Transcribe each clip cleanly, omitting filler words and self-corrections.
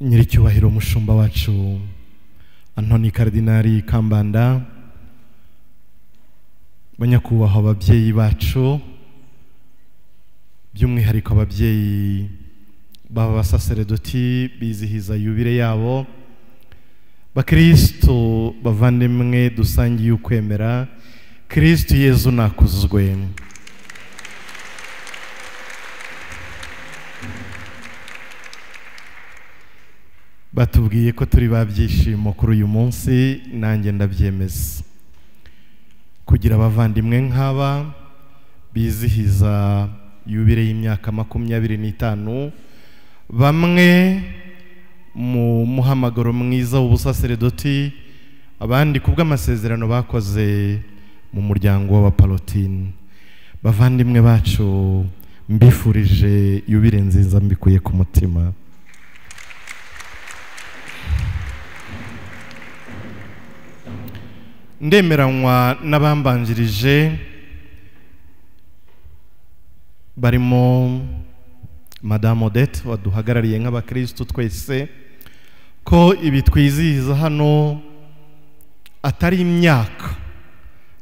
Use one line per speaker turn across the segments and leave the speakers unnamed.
nyiricyubahiro mushumba wacu Antoni Kardinali Kambanda, banyakubahwa ababyeyi bacu, by'umwihariko ababyeyi baba basaseredoti bizihiza yubile yabo, bakristo bavandimwe dusangiye ukwemera, Kristo Yezu nakuzwe. Batubwiye ko turi babyishimo kuri uyu munsi, nanjye ndabyemeza. Kugira abavandimwe nk'aba bizihiza yubile y'imyaka 25, bamwe mu muhamagaro mwiza w'ubusaseredoti, abandi kubw'amasezerano bakoze mu muryango w'Abapalotine. Bavandimwe bacu, mbifurije yubile nziza mbikuye ku mutima. Ndemeranywa n'abambanjirije barimo Madame Odette waduhagarariye nk'abakristo twese, ko ibi twizihiza hano atari imyaka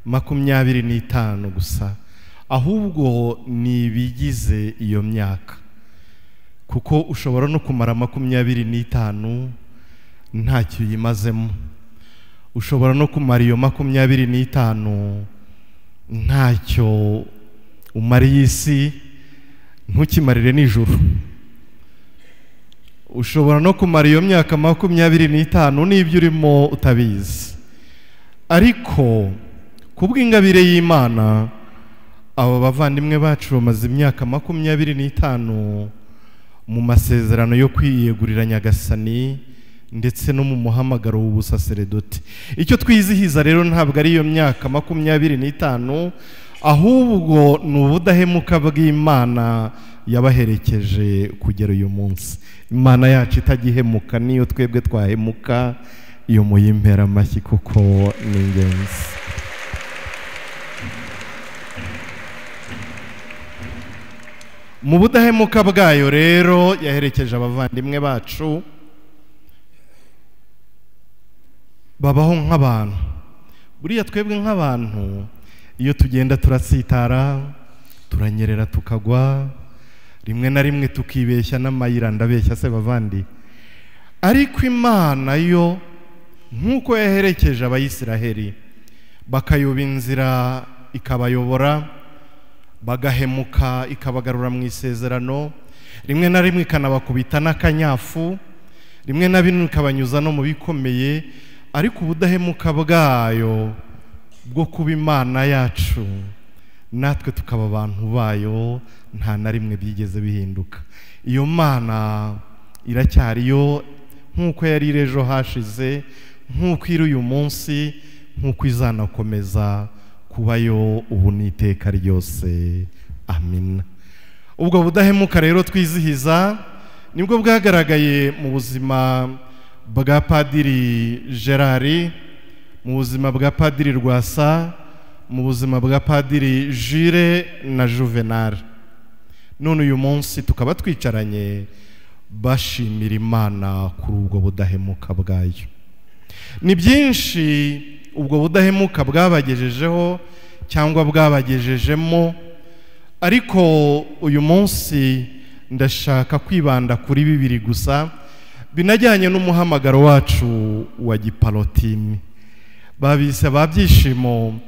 25 gusa, ahubwo ni ibigize iyo myaka, kuko ushobora no kumara 25 ntacyo yimazemo. Ushobora no kumara iyo 25 ntacyo umariye isi, ntukimarire nijoro. Ushobora no kumara iyo myaka 25 n'ibyo urimo utabizi. Ariko kubw'ingabire y'Imana, abo bavandimwe bacu bamaze imyaka 25 mu masezerano yo kwiyegurira Nyagasani ndetse no mu muhamagaro w'ubusaseredoti. Icyo twizihiza rero ntabwo ari iyo myaka 25, ahubwo ni ubudahemuka bw'Imana yabaherekeje kugera uyu munsi. Imana yacu itagihemuka, niyo twebwe twahemuka, iyo muyimpera amashyi kuko ni ingenzi. Mu budahemuka bwayo rero yaherekeje abavandimwe bacu, babaho nk'abantu. Buriya twebwe nk'abantu, iyo tugenda turatsitara, turanyerera tukagwa, rimwe na rimwe tukibeshya n'amayira, ndabeshya se bavandi. Ariko Imana yo nk'uko yaherekeje Abayisiraheli bakayoba inzira ikabayobora, bagahemuka ikabagarura mu isezerano, rimwe na rimwe ikanabakubita n'akanyafu, rimwe na bimwe ikabanyuza no mu bikomeye, ariko ubudahemuka bwayo bwo kuba Imana yacu natwe tukaba abantu bayo nta na rimwe byigeze bihinduka. Iyo Mana iracyariyo, nk'uko yari ejo hashize, nk'uko iri uyu munsi, nk'uko izanakomeza kubayo ubu n'iteka ryose. Amina. Ubwo budahemuka rero twizihiza nibwo bwagaragaye mu buzima bwa Padiri Gerard, mu buzima bwa Padiri Rwasa, mu buzima bwa Padiri Jules na Juvenal. None uyu munsi tukaba twicaranye bashimira Imana kuri ubwo budahemuka bwayo. Ni byinshi ubwo budahemuka bwabagejejeho cyangwa bwabagejejemo, ariko uyu munsi ndashaka kwibanda kuri 2 gusa binajyanye n'umuhamagaro wacu wa Gipalotine. Babise babyishimo,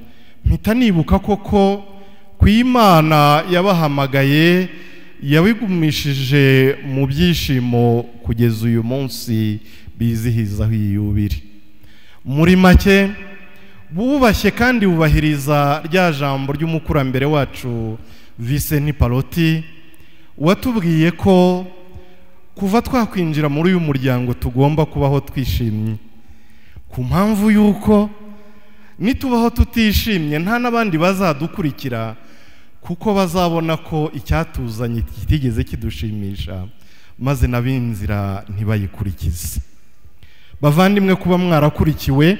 mpita nibuka koko ku Imana yabahamagaye yabigumishije mu byishimo kugeza uyu munsi bizihizaho iyubire. Muri make bubashye kandi bubahiriza rya jambo ry'umukurambere wacu Vincent Paloti, watubwiye ko kuva twakwinjira muri uyu muryango tugomba kubaho twishimye, ku mpamvu yuko nitubaho tutishimye nta n'abandi bazadukurikira, kuko bazabona ko icyatuzanye kitigeze kidushimisha, maze nabinzira ntibayikurikize. Bavandimwe, kuba mwarakurikiwe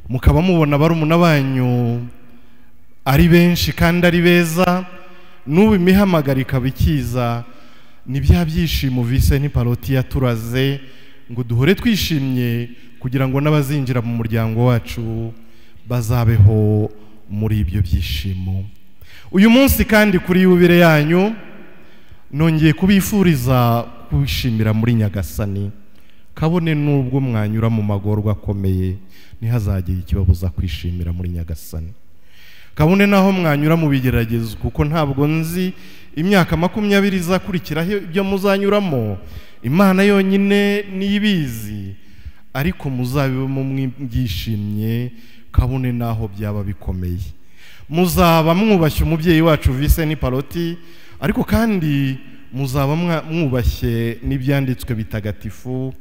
mukaba mubona barumuna banyu ari benshi kandi ari beza, n'ubu imihamagarika bikiza, ni bya byishimo Vincent Paloti yaturaze ngo duhore twishimye kugira ngo n'abazinjira mu muryango wacu bazabeho muri ibyo byishimo. Uyu munsi kandi kuri yubire yanyu nongeye kubifuriza kwishimira muri Nyagasani, kabone nubwo mwanyura mu magorwa akomeye ntihazagire ikibabuza kwishimira muri Nyagasani, kabone naho mwanyura mu bigeragezo, kuko ntabwo nzi imyaka 20 izakurikiraho ibyo muzanyuramo, Imana yonyine niyibizi, ariko muzabibemo mwishimye kabone naho byaba bikomeye. Muzaba mwubashye umubyeyi wacu Vincent Paloti, ariko kandi muzaba mwubashye n'ibyanditswe bitagatifu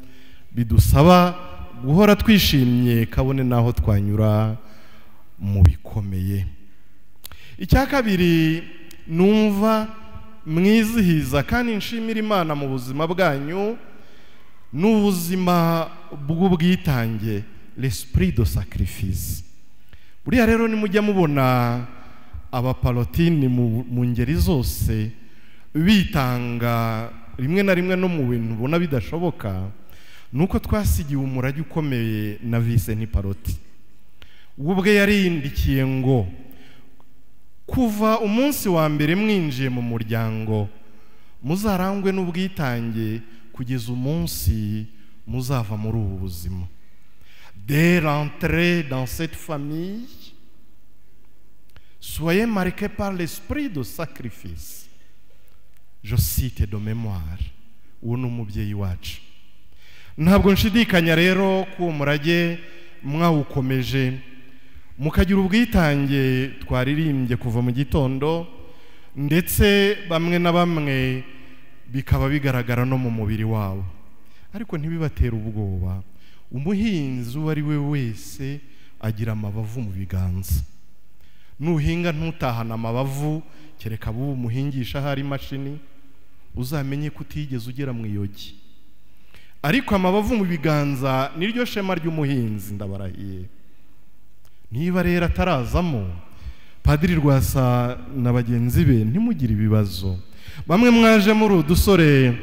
bidusaba guhora twishimye kabone naho twanyura mu bikomeye. Icya kabiri numva mwizihiza kandi nshimira Imana mu buzima bwanyu n'ubuzima bw'ubwitange, l'esprit de sacrifice. Buriya rero nimujya mubona abapalotini mu ngeri zose bitanga rimwe na rimwe no mu bintu ubona bidashoboka, nuko twasigiye umurage ukomeye na Vincent Paloti. Ubwe yarindikiye ngo kuva umunsi wa mbere mwinjiye mu muryango muzarangwe n'ubwitange kugeza umunsi muzava muri ubu buzima. Dès l'entrée dans cette famille, soyez marqués par l'esprit de sacrifice. Je cite de mémoire. Uwo ni umubyeyi wacu. Ntabwo nshidikanya rero ko umurage mwawukomeje mukagira ubwitange twaririmbye kuva mu gitondo, ndetse bamwe na bamwe bikaba bigaragara no mu mubiri wabo. Ariko ntibibatera ubwoba. Umuhinzi uwo ari we wese agira amabavu mu biganza. Nuhinga ntutahana amabavu, kereka abo umuhingisha hari imashini, uzamenye ko utigeze ugera mu iyogi. Ariko amabavu mu biganza niryo shema ry'umuhinzi, ndabarahiye. Niba rero atarazamo, Padiri Rwasa na bagenzi be ntimugire ibibazo. Bamwe mwaje muri udusore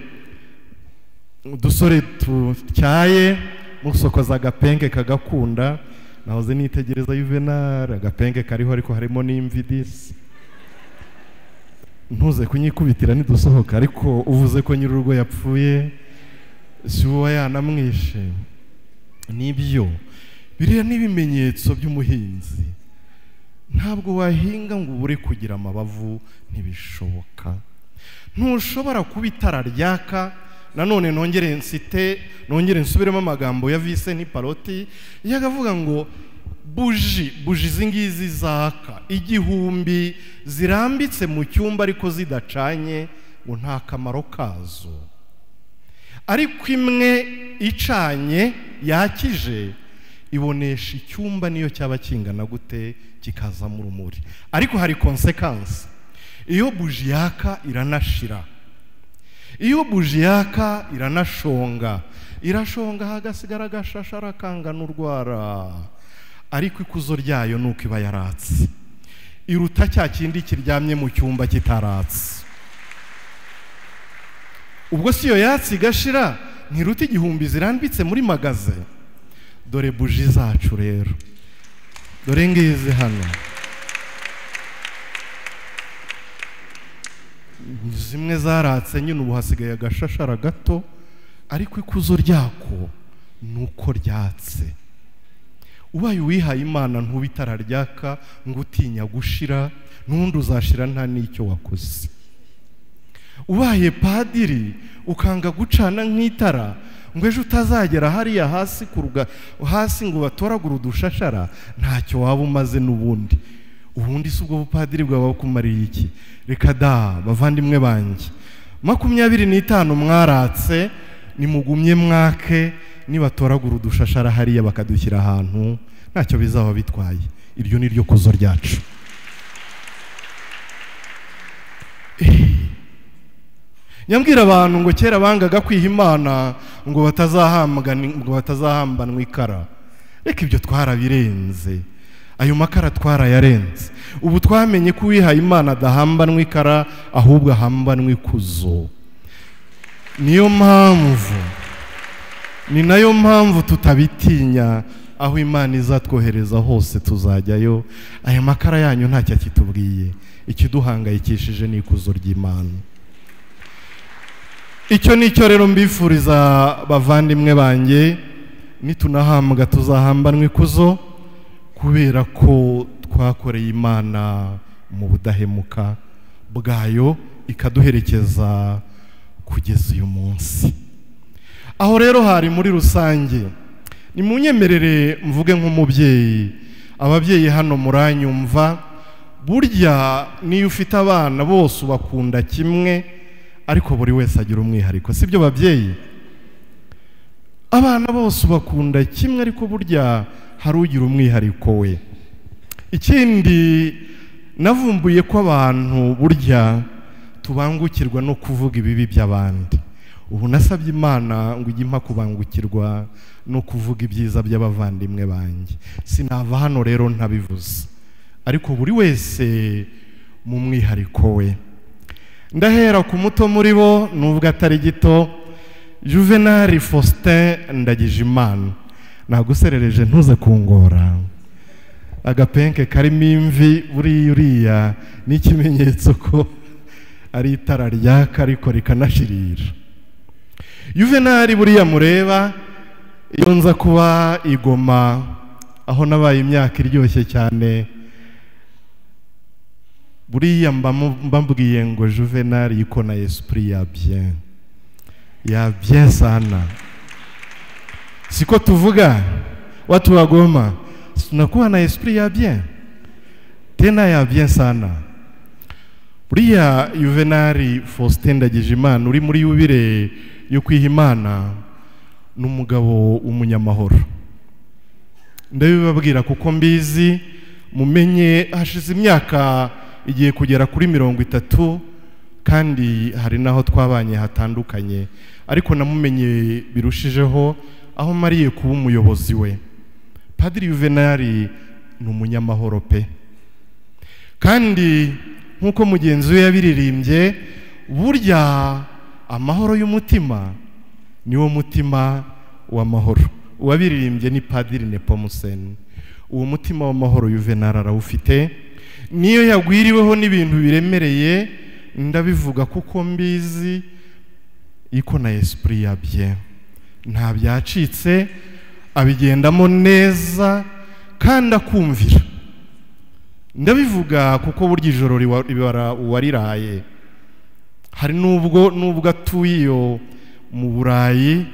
tutyaye musokoza agapenge kagakunda, nahoze nitegereza Juvenal, agapenge kariho ariko harimo n'imvidisi. Ntuze kunyikubitira nidusohoka, ariko uvuze ko nyir'urugo yapfuye si uwa yanamwishe. Nibyo biriya n'ibimenyetso by'umuhinzi. Ntabwo wahinga ngo ubure kugira amabavu, ntibishoboka. Ntushobora kuba itara ryaka. Nanone nongere nsubiremo amagambo ya Vincent Paloti yagavuga ngo buji zingizi zaka 1000 zirambitse mu cyumba ariko zidacanye ngo nta kamaro kazo, ariko imwe icanye yakije ibonesha icyumba niyo cyaba kingana gute kikazamo urumuri. Ariko hari consequence. Iyo buji yaka iranashira, iyo buji yaka iranashonga, irashonga hagasigara agashashara kangana urwara, ariko ikuzo ryayo nuko iba yaratse, iruta cya kindi kiryamye mu cyumba kitaratse. Ubwo siyo yatsi gashira ntiruta 1000 zirambitse muri magaze. Dore buji zacu rero, dore ngizi hano, zimwe zaratse nyine ubu hasigaye agashashara gato, ariko ikuzo ryako nuko ryatse. Ubaye wihaye Imana ntubitara ryaka ngo utinya gushira, n'undi uzashira nta n'icyo wakoze. Ubaye padiri ukanga gucana nk'itara ngo ejo utazagera hariya hasi kuruga hasi ngo batoragura udushashara, ntacyo waba umaze n'ubundi. Ubundi si ubwo bupadiri bwaba kumariye iki? Reka da bavandimwe banjye, 25 mwaratse nimugumye mwake, nibatoragura udushashara hariya bakadushyira ahantu ntacyo bizaba bitwaye. Iryo ni ryo kuzo ryacu. Nyambwira abantu ngo kera bangaga kwiha Imana ngo batazahambanwa ikara. Reka ibyo twarabirenze, ayo makara twarayarenze. Ubu twamenye ko uwihaye Imana adahambanwa ikara, ahubwo ahambanwa ikuzo. ni nayo mpamvu tutabitinya, aho Imana izatwohereza hose tuzajyayo. Aya makara yanyu ntacyo kitubwiye, ikiduhangayikishije ni ikuzo ry'Imana. Icyo nicyo rero mbifuriza bavandimwe banjye, nitunahambwa tuzahambanwa ikuzo, kubera ko twakoreye Imana mu budahemuka bwayo, ikaduherekeza kugeza uyu munsi. Aho rero hari muri rusange, ni munyemerere mvuge nk'umubyeyi. Ababyeyi hano muranyumva, burya niyo ufite abana bose ubakunda kimwe, ariko buri wese agira umwihariko, sibyo babyeyi? Abana bose ubakunda kimwe, ariko burya hari ugira umwihariko we. Ikindi navumbuye ko abantu burya tubangukirwa no kuvuga ibibi by'abandi. Ubu nasabye Imana ngo ijye impa kubangukirwa no kuvuga ibyiza by'abavandimwe banjye. Sinava hano rero ntabivuze, ariko buri wese mu mwihariko we. Ndahera ku muto muri bo, nubwo atari gito, Juvenal Faustin Ndagijimana. Naguserereje ntuze kungora, agapenke karimo imvi buriya n'ikimenyetso ko ari itara ryaka ariko rikanashirira. Juvenal buriya mureba, iyo nza kuba Igoma, aho nabaye imyaka iryoshye cyane, buriya mbambwiye ngo Juvenal yiko na esprit ya bien sana. Siko tuvuga watu wa Goma, tunakuwa na esprit ya bien, tena ya bien sana. Buriya Juvenal Faustin Ndagijimana uri muri yubire yo kwiha Imana, n'umugabo w'umunyamahoro. Ndabibabwira kuko mbizi, mumenye hashize imyaka igiye kugera kuri 30, kandi hari naho twabanye hatandukanye, ariko namumenye birushijeho aho mariye kuba umuyobozi we. Padiri Juvenal ni umunyamahoro pe, kandi nkuko mugenzi we yabiririmbye, burya amahoro y'umutima niwo mutima w'amahoro. Uwabiririmbye ni Padiri Nepomuseni. Uwo mutima w'amahoro Juvenal arawufite, niyo yagwiriweho n'ibintu biremereye, ndabivuga kuko mbizi, iko na esprit ya bien, nta byacitse, abigendamo neza kandi akumvira. Ndabivuga kuko burya ijoro ribara uwariraye. Hari nubwo atuye mu Burayi,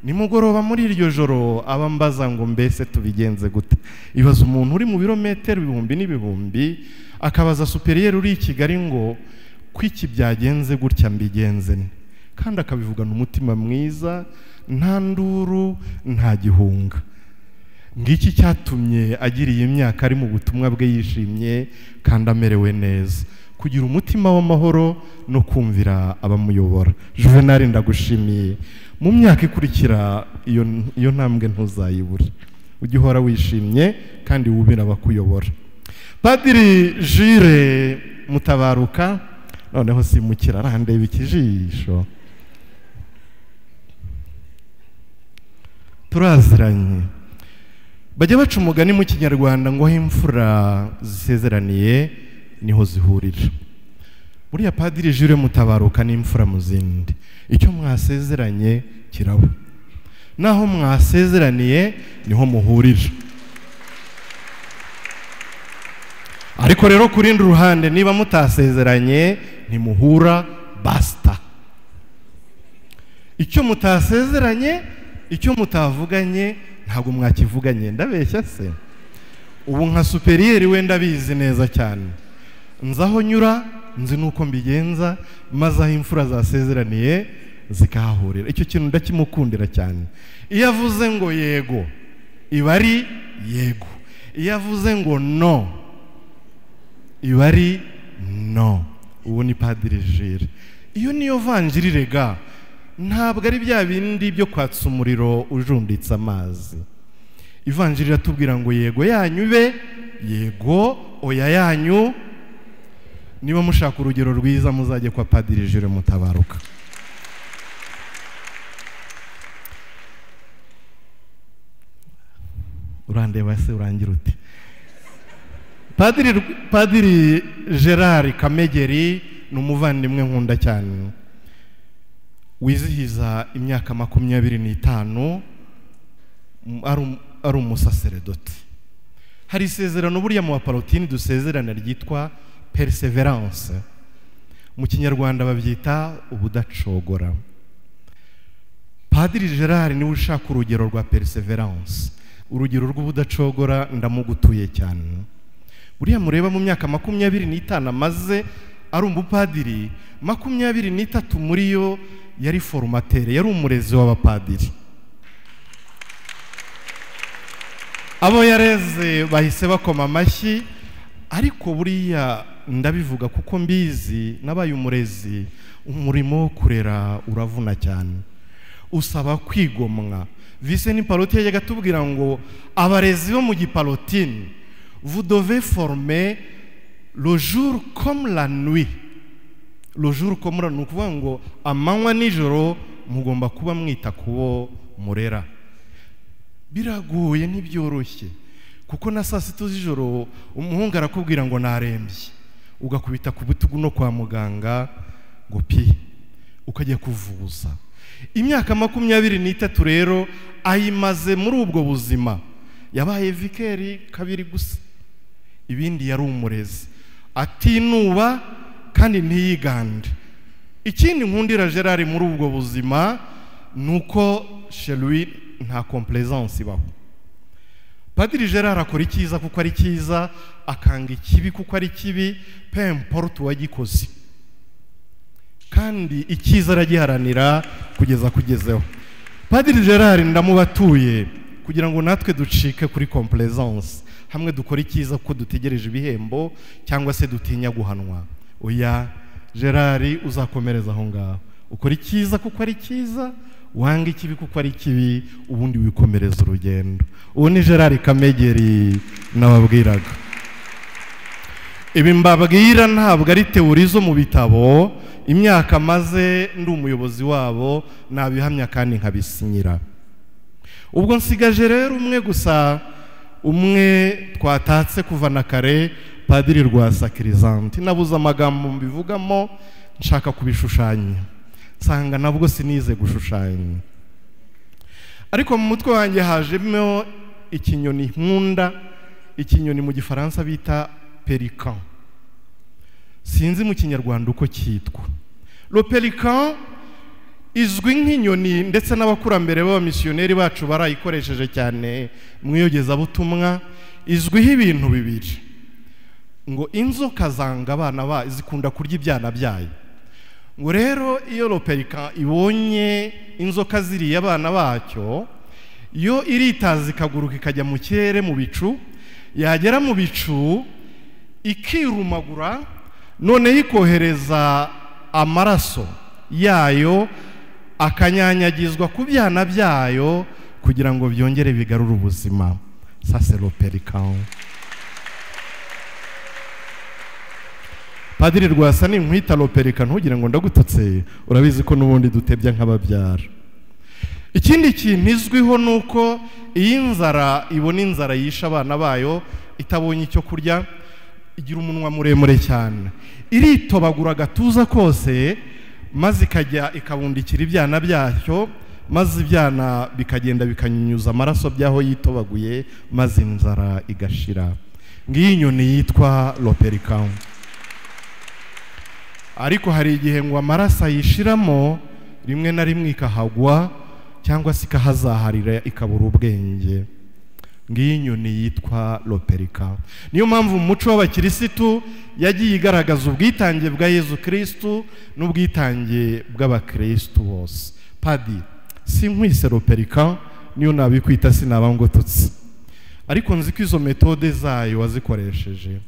nimugoroba muri iryo joro abambaza ngo mbese tubigenze gute. Ibaza umuntu uri mu birometero ibihumbi n'ibihumbi, akabaza superieur uri i Kigali ngo kwiki byagenze gutya mbigenze, kandi akabivugana umutima mwiza, nta nduru nta gihunga. Ngiki cyatumye agiriye imyaka ari mu butumwa bwe yishimye kandi amerewe neza, kugira umutima w'amahoro no kumvira abamuyobora. Juvenal ndagushimiye, mu myaka ikurikira iyo ntambwe ntuzayibura, ujye uhora wishimye kandi wubira abakuyobora. Padiri Jules Mutabaruka, noneho simukira arandeba ikijisho, turaziranye. Bajya baca umugani mu Kinyarwanda ngo aho imfura zisezeraniye niho zihurira. Buriya Padiri Jules Mutabaruka ni imfura mu zindi. Icyo mwasezeranye kiraba, naho mwasezeraniye niho muhurira. Ariko rero kurindi ruhande, niba mutasezeranye ntimuhura, basta. Icyo mutasezeranye, icyo mutavuganye, ntabwo mwakivuganye. Ndabeshya se? Ubu nka superieur wenda bizi neza cyane, nzaho nyura, nzi nuko mbigenza, maze aho imfura zasezeraniye zikahahurira. Icyo kintu ndakimukundira cyane. Iyo avuze ngo yego, iba ari yego. Iyo avuze ngo no, iba ari no. Ubu ni Padiri Jules. Iyo niyo vanjiri rega, ntabwo ari bya bindi byo kwatsa umuriro ujunditse amazi. Ivanjiri iratubwira ngo yego yanyu be yego, oya yanyu. Niba mushaka urugero rwiza, muzajye kwa Padiri Jules Mutabaruka. urandeba se urangira uti Padiri Gerard Kamegeri ni umuvandimwe nkunda cyane wizihiza imyaka 25 ari umusaseredoti. Hari isezerano buriya mu Bapalotini dusezerana ryitwa perseverance, mu Kinyarwanda babyita ubudacogora. Padiri Gerard niwe ushaka urugero rwa perseverance, urugero rw'ubudacogora ndamugutuye cyane. Buriya mureba mu myaka 25 amaze ari umupadiri, 23 muri yo yari formateur, yari umurezi w'abapadiri. Abo yareze bahise bakoma amashyi, ariko buriya ndabivuga kuko mbizi nabaye umurezi. Umurimo wo kurera uravuna cyane, usaba kwigomwa. Vice ni Palotine yajyaga tubwira ngo abarezi bo mu Gipalotine, vous devez former le jour comme la nuit. Le jour comme la nuit, kuvuga ngo amanywa nijoro mugomba kuba mwita kubo murera. Biragoye ntibyoroshye, kuko na saa sita z'ijoro umuhungu arakubwira ngo narembye, ugakubita ku bitugu no kwa muganga ngo pi ukajya kuvuza. Imyaka 23 rero ayimaze muri ubwo buzima. Yabaye vikeri kabiri gusa, ibindi yari umurezi atinuba kandi ntiyigande. Ikindi nkundira Gerard muri ubwo buzima nuko chez lui nta complaisance ibaho. Padiri Gerard akora icyiza kuko ari cyiza, akanga ikibi kuko ari kibi, peu importe uwagikoze, kandi icyiza aragiharanira kugeza kugezeho. Padiri Gerard ndamubatuye kugira ngo natwe ducike kuri complaisance, hamwe dukora icyiza kuko dutegereje ibihembo cyangwa se dutinya guhanwa. Oya, Gerard uzakomereza aho ngaho, ukora icyiza kuko ari cyiza, wanga ikibi kuko ari kibi, ubundi wikomereza urugendo. Uwo ni Gerard Kamegeri nababwiraga. Ibi mbabwira ntabwo ari teori zo mu bitabo, imyaka maze ndi umuyobozi wabo nabihamya kandi nkabisinyira. Ubwo nsigaje rero umwe gusa, umwe twatatse kuva na kare, Padiri Rwasa Kirizanti. Nabuze amagambo mbivugamo, nshaka kubishushanya, nsanga nabwo sinize gushushanya. Ariko mu mutwe wanjye hajemo ikinyoni nkunda, ikinyoni mu Gifaransa bita pélican. Sinzi mu Kinyarwanda uko cyitwa. Le pélican izwi nk'inyoni, ndetse n'abakurambere b'abamisiyoneri bacu barayikoresheje cyane mu iyogezabutumwa. Izwiho ibintu bibiri, ngo inzoka zanga abana zikunda kurya ibyana byayo. Ngo rero iyo le pélican ibonye inzoka ziriye abana bacyo, yo iritaza ikaguruka ikajya mu kirere mu bicu, yagera mu bicu ikirumagura, none yikohereza amaraso yayo akanyanyagizwa ku byana byayo kugira ngo byongere bigarure ubuzima. Ça c'est le pélican. Padiri Rwasa ni nkwita le pélican, ntugire ngo ndagututse, urabizi ko nubundi dutebya nk'ababyara. Ikindi kintu izwiho nuko iyi nzara ibona inzara yisha abana bayo, itabonye icyo kurya, igira umunwa muremure cyane, iritobagura agatuza kose, maze ikajya ikabundikira ibyana byacyo, maze ibyana bikagenda bikanyunyuza amaraso byaho yitobaguye, maze inzara igashira. Ngiyi nyoni yitwa le pélican. Ariko hari igihe ngo amaraso ayishiramo, rimwe na rimwe ikahagwa cyangwa se ikahazaharira ikabura ubwenge. Ngiyi nyoni yitwa le pélican. Niyo mpamvu mu muco w'abakirisitu yagiye igaragaza ubwitange bwa Yezu Kristo n'ubwitange bw'abakristo bose. Padi sinkwise le pélican, niyo nabikwita sinaba ngo tutsi, ariko nzi ko izo metode zayo wazikoresheje.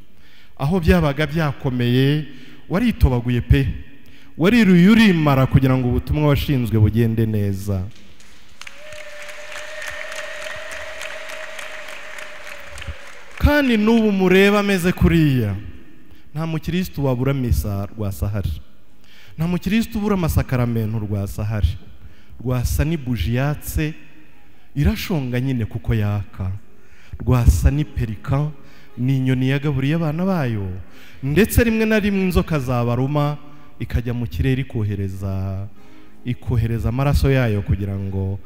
Aho byabaga byakomeye waritobaguye pe, wariruye urimara kugira ngo ubutumwa washinzwe bugende neza. Kandi n'ubu mureba ameze kuriya, nta mukristo wabura misa Rwasa ahari, nta mukristo ubura amasakaramentu Rwasa ahari. Rwasa ni buji yatse irashonga nyine kuko yaka. rwasa n'iperika, ni inyoni yagaburiye abana bayo, ndetse rimwe na rimwe inzoka zabaruma ikajya mu kirere ikohereza amaraso yayo kugira ngo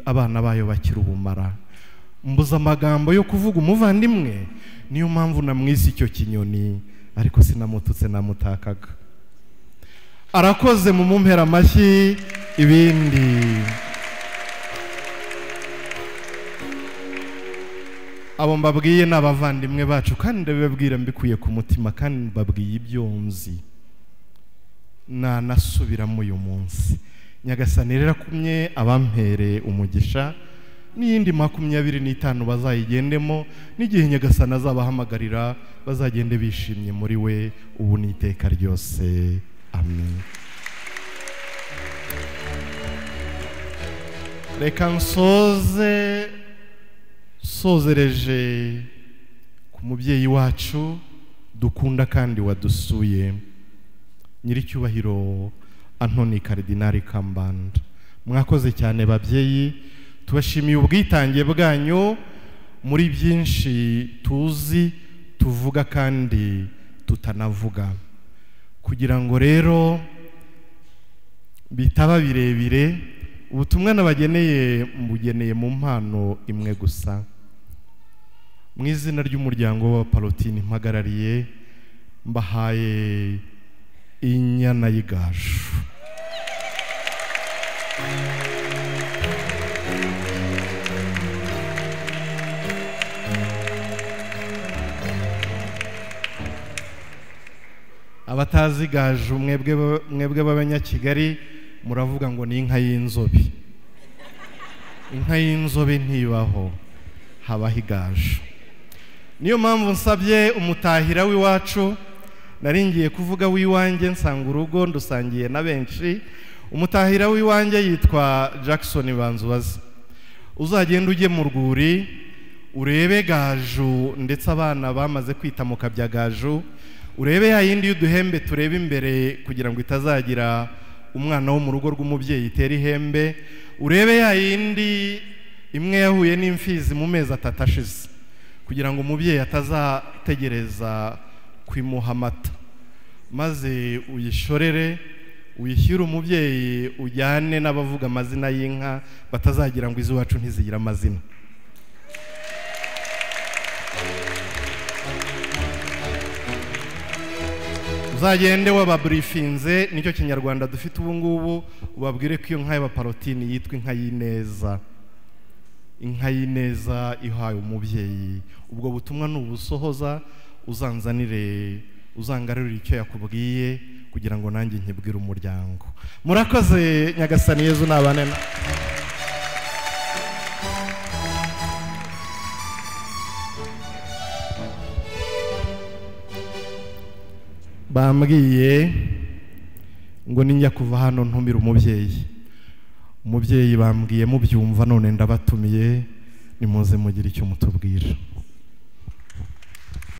abana bayo bakire ubumara. Mbuza amagambo yo kuvuga umuvandimwe, niyo mpamvu namwise icyo kinyoni, ariko sinamututse namutakaga. Arakoze mu mumpera amashyi. Ibindi abo mbabwiye n'abavandimwe bacu, kandi ndabibabwira mbikuye ku mutima, kandi mbabwiye ibyo nzi nanasubiramo uyu munsi. Nyagasani rero akumye abampere umugisha, n'iyindi 25 bazayigendemo, n'igihe Nyagasani azabahamagarira bazagende bishimye muri we ubu n'iteka ryose. Amen. Reka sozereje ku mubyeyi wacu dukunda kandi wadusuye, Nyiricyubahiro Antoni Karidinali Kambanda. Mwakoze cyane babyeyi, tubashimiye ubwitange bwanyu muri byinshi tuzi, tuvuga kandi tutanavuga, kugira ngo rero bitaba birebire. Ubutumwa nabageneye mbugeneye mu mpano imwe gusa. Mu izina ry'umuryango wa Palotine mpagarariye, mbahaye inyana y'igaju. Abatazi igaju mwebwe b'Abanyakigali muravuga ngo ni inka y'inzobe. Inka y'inzobe ntibaho, habaho igaju. Niyo mpamvu nsabye umutahira w'iwacu, naringiye kuvuga w'iwanjye nsanga urugo ndusangiye na benshi. Umutahira w'iwanjye yitwa Jackson Banzubaza. Uzagenda ujye mu rwuri urebe gaju, ndetse abana bamaze kwita mu kabya gaju, urebe ya yindi y'uduhembe turebe imbere kugira ngo itazagira umwana wo mu rugo rw'umubyeyi itera ihembe. Urebe ya yindi imwe yahuye n'imfizi mu mezi 3 ashize, kugira ngo umubyeyi atazategereza kwimuha amata, maze uyishorere uyishyire umubyeyi, ujyane n'abavuga amazina y'inka batazagira ngo iziwacu ntizigira amazina. Uzagende wababrifinze, nicyo kinyarwanda dufite ubu ngubu, ubabwire ko iyo nka y'Abaparotine yitwa inka y'ineza. Inka y'ineza ihaye umubyeyi. Ubwo butumwa nubusohoza, uzangarurire icyo yakubwiye kugira ngo nanjye nkibwire umuryango. Murakoze. Nyagasani Yezu nabanena. Bambwiye ngo ninjya kuva hano ntumira umubyeyi bambwiye mubyumva, none ndabatumiye, nimuze mugira icyo mutubwira.